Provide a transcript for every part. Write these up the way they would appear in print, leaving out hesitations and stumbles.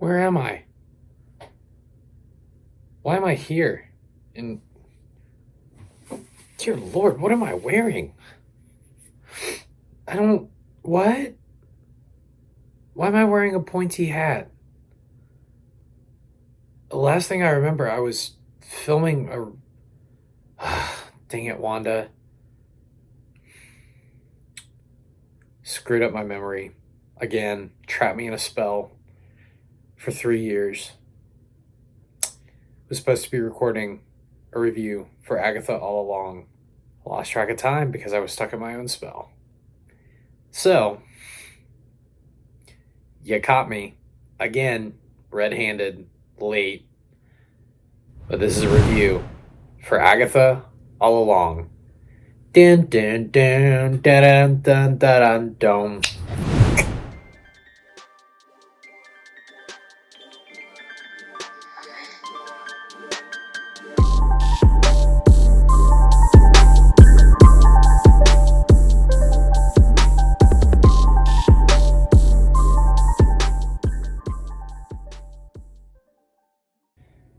Where am I? Why am I here? And dear Lord, what am I wearing? I don't. What? Why am I wearing a pointy hat? The last thing I remember, I was filming a. Dang it, Wanda. Screwed up my memory. Again, trapped me in a spell for 3 years. Was supposed to be recording a review for Agatha All Along. Lost track of time because I was stuck in my own spell. So, you caught me. Again, red-handed, late. But this is a review for Agatha All Along. Dun dun dun dun dun dun dun dun.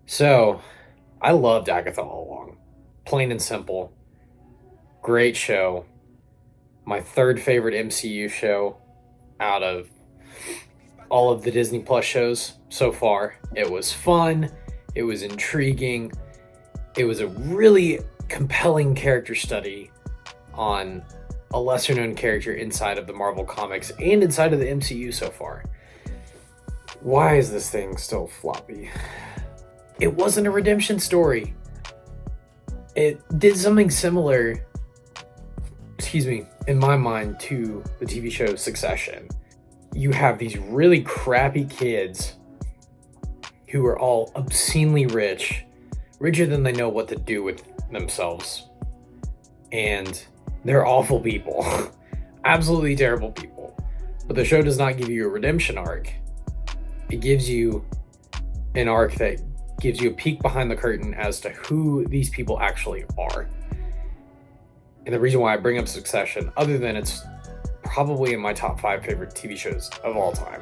So, I loved Agatha All Along. Plain and simple. Great show. My third favorite MCU show out of all of the Disney Plus shows so far. It was fun. It was intriguing. It was a really compelling character study on a lesser known character inside of the Marvel Comics and inside of the MCU so far. Why is this thing still floppy? It wasn't a redemption story. It did something similar, in my mind, to the TV show Succession. You have these really crappy kids who are all obscenely rich, richer than they know what to do with themselves. And they're awful people. Absolutely terrible people. But the show does not give you a redemption arc. It gives you an arc that gives you a peek behind the curtain as to who these people actually are. And the reason why I bring up Succession, other than it's probably in my top 5 favorite TV shows of all time.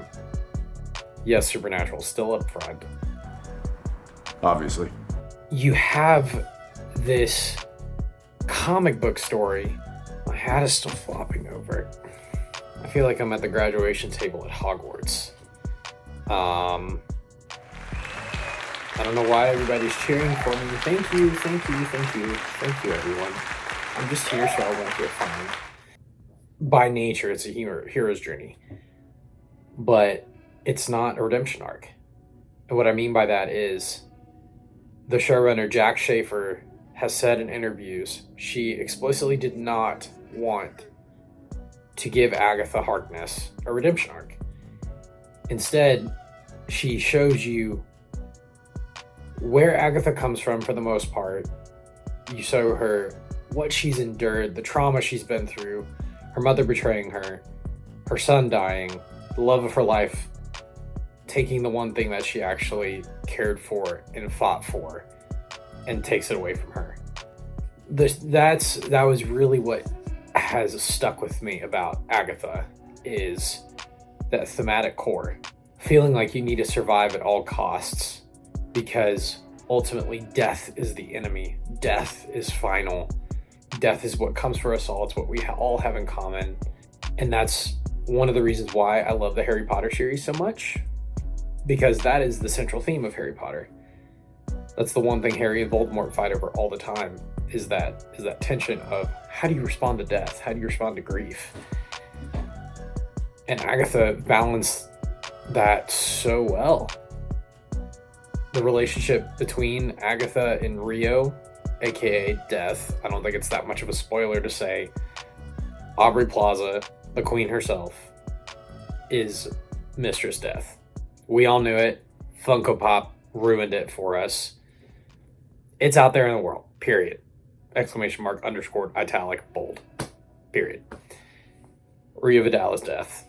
Yes, Supernatural, still up front. Obviously. You have this comic book story. My hat is still flopping over it. I feel like I'm at the graduation table at Hogwarts. I don't know why everybody's cheering for me. Thank you, everyone. I'm just here so I won't get fined. By nature, it's a hero's journey. But it's not a redemption arc. And what I mean by that is the showrunner, Jack Schaefer, has said in interviews she explicitly did not want to give Agatha Harkness a redemption arc. Instead, she shows you where Agatha comes from for the most part. You show her what she's endured, the trauma she's been through, her mother betraying her, her son dying, the love of her life taking the one thing that she actually cared for and fought for and takes it away from her. That was really what has stuck with me about Agatha, is that thematic core. Feeling like you need to survive at all costs because ultimately death is the enemy. Death is final. Death is what comes for us all. It's what we all have in common. And that's one of the reasons why I love the Harry Potter series so much, because that is the central theme of Harry Potter. That's the one thing Harry and Voldemort fight over all the time, is that tension of how do you respond to death? How do you respond to grief? And Agatha balanced that so well. The relationship between Agatha and Rio, aka Death, I don't think it's that much of a spoiler to say Aubrey Plaza, the queen herself, is Mistress Death. We all knew it. Funko Pop ruined it for us. It's out there in the world, period. Exclamation mark, underscored, italic, bold, period. Rio Vidal is Death.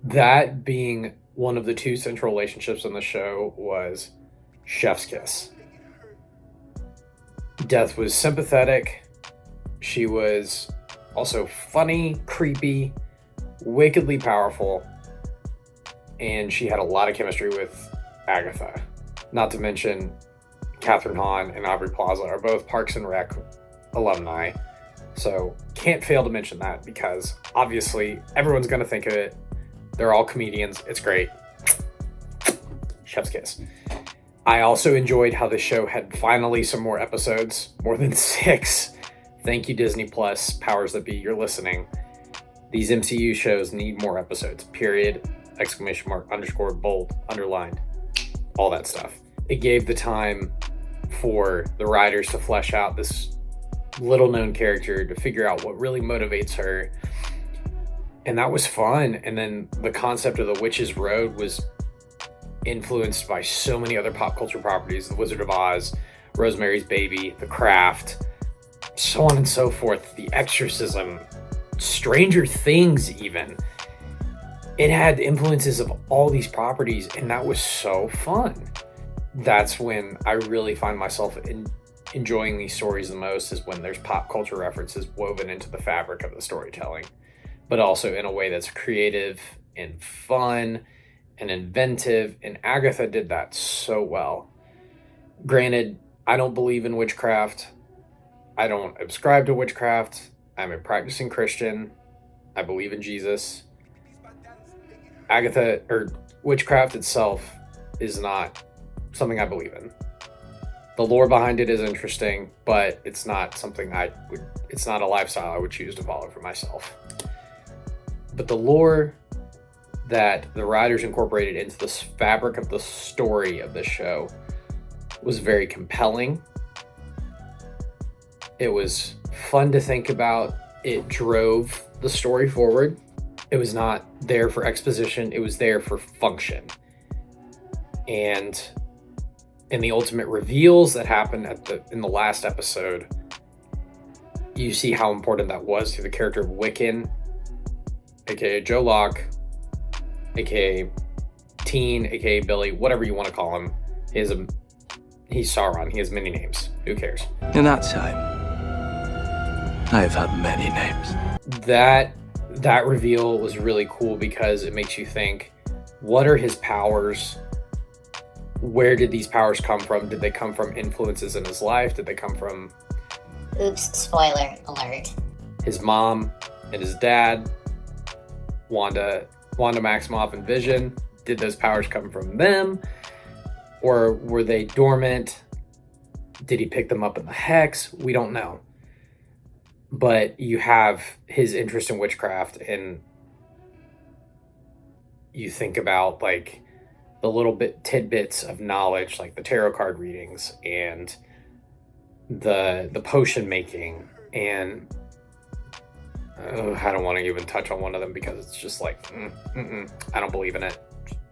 That being one of the two central relationships in the show was chef's kiss. Death was sympathetic. She was also funny, creepy, wickedly powerful, and she had a lot of chemistry with Agatha. Not to mention Catherine Hahn and Aubrey Plaza are both Parks and Rec alumni. So can't fail to mention that because obviously everyone's going to think of it. They're all comedians. It's great. Chef's kiss. I also enjoyed how the show had finally some more episodes, more than 6. Thank you, Disney Plus, powers that be, you're listening. These MCU shows need more episodes, period, exclamation mark, underscore, bold, underlined, all that stuff. It gave the time for the writers to flesh out this little known character, to figure out what really motivates her. And that was fun. And then the concept of the Witch's Road was influenced by so many other pop culture properties: The Wizard of Oz, Rosemary's Baby, The Craft, so on and so forth, The Exorcism, Stranger Things even. It had influences of all these properties, and that was so fun. That's when I really find myself enjoying these stories the most, is when there's pop culture references woven into the fabric of the storytelling, but also in a way that's creative and fun and inventive, and Agatha did that so well. Granted, I don't believe in witchcraft. I don't ascribe to witchcraft. I'm a practicing Christian. I believe in Jesus. Agatha, or witchcraft itself, is not something I believe in. The lore behind it is interesting, but it's not something it's not a lifestyle I would choose to follow for myself. But the lore that the writers incorporated into the fabric of the story of the show was very compelling. It was fun to think about. It drove the story forward. It was not there for exposition. It was there for function. And in the ultimate reveals that happened in the last episode, you see how important that was to the character of Wiccan, aka Joe Locke, aka Teen, aka Billy, whatever you want to call him. He's Sauron. He has many names. Who cares? In that time, I have had many names. That reveal was really cool because it makes you think, what are his powers? Where did these powers come from? Did they come from influences in his life? Did they come from... Oops, spoiler alert. His mom and his dad, Wanda Maximoff and Vision? Did those powers come from them? Or were they dormant? Did he pick them up in the Hex? We don't know. But you have his interest in witchcraft, and you think about like the little tidbits of knowledge, like the tarot card readings and the potion making, and I don't want to even touch on one of them because it's just like I don't believe in it,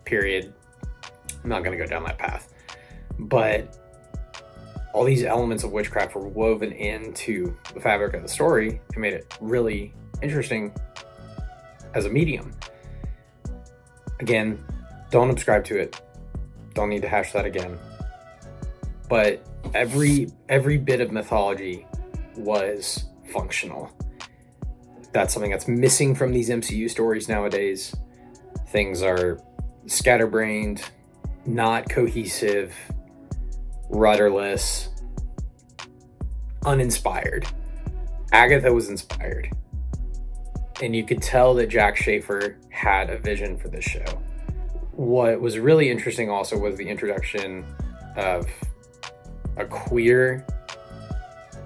period. I'm not going to go down that path. But all these elements of witchcraft were woven into the fabric of the story and made it really interesting as a medium. Again, don't subscribe to it. Don't need to hash that again. But every bit of mythology was functional. That's something that's missing from these MCU stories nowadays. Things are scatterbrained, not cohesive, rudderless, uninspired. Agatha was inspired. And you could tell that Jack Schaefer had a vision for this show. What was really interesting also was the introduction of a queer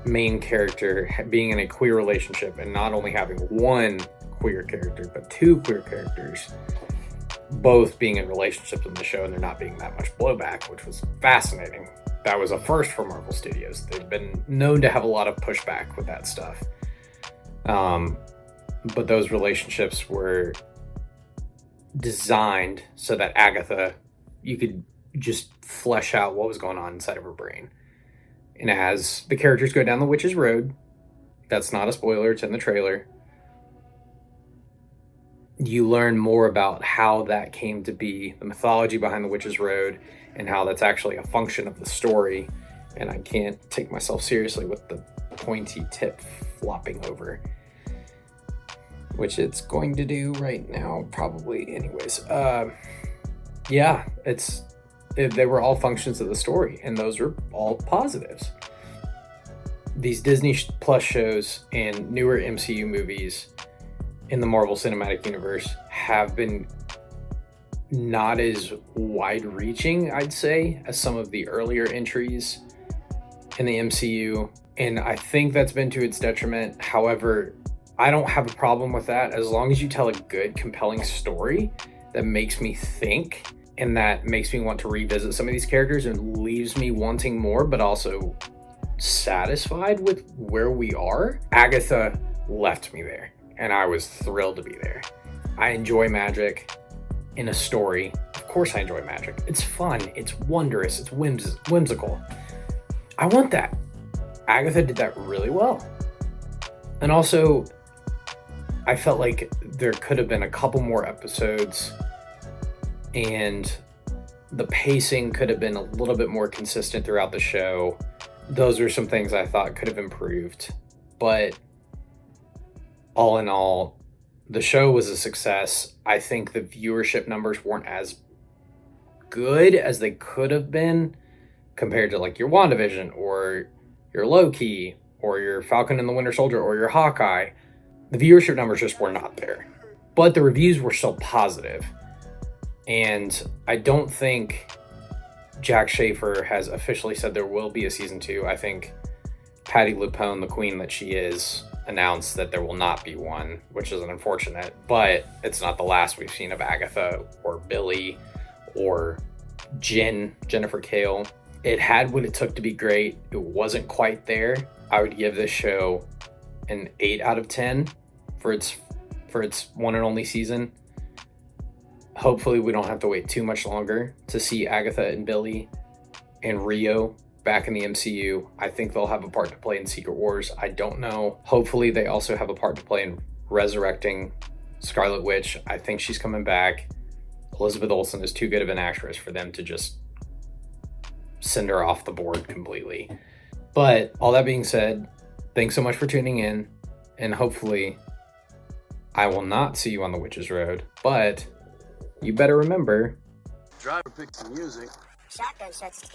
main character being in a queer relationship, and not only having one queer character, but two queer characters, both being in relationships in the show, and there not being that much blowback, which was fascinating. That was a first for Marvel Studios. They've been known to have a lot of pushback with that stuff. But those relationships were designed so that Agatha, you could just flesh out what was going on inside of her brain. And as the characters go down the Witch's Road, that's not a spoiler, it's in the trailer, you learn more about how that came to be, the mythology behind the Witch's Road, and how that's actually a function of the story. And I can't take myself seriously with the pointy tip flopping over, which it's going to do right now, probably anyways. Yeah, it's They were all functions of the story, and those are all positives. These Disney Plus shows and newer MCU movies in the Marvel Cinematic Universe have been not as wide-reaching, I'd say, as some of the earlier entries in the MCU, and I think that's been to its detriment. However, I don't have a problem with that as long as you tell a good, compelling story that makes me think and that makes me want to revisit some of these characters and leaves me wanting more, but also satisfied with where we are. Agatha left me there, and I was thrilled to be there. I enjoy magic in a story. Of course I enjoy magic. It's fun, it's wondrous, it's whimsical. I want that. Agatha did that really well. And also, I felt like there could have been a couple more episodes and the pacing could have been a little bit more consistent throughout the show. Those are some things I thought could have improved. But all in all, the show was a success. I think the viewership numbers weren't as good as they could have been compared to like your WandaVision or your Loki or your Falcon and the Winter Soldier or your Hawkeye. The viewership numbers just were not there. But the reviews were still positive. And I don't think Jack Schaefer has officially said there will be a season 2. I think Patti LuPone, the queen that she is, announced that there will not be one, which is unfortunate, but it's not the last we've seen of Agatha or Billy or Jennifer Cale. It had what it took to be great. It wasn't quite there. I would give this show an 8 out of 10 for its one and only season. Hopefully we don't have to wait too much longer to see Agatha and Billy and Rio back in the MCU. I think they'll have a part to play in Secret Wars. I don't know. Hopefully they also have a part to play in resurrecting Scarlet Witch. I think she's coming back. Elizabeth Olsen is too good of an actress for them to just send her off the board completely. But all that being said, thanks so much for tuning in, and hopefully I will not see you on the Witch's Road, but you better remember, driver picks the music. Shotgun shuts.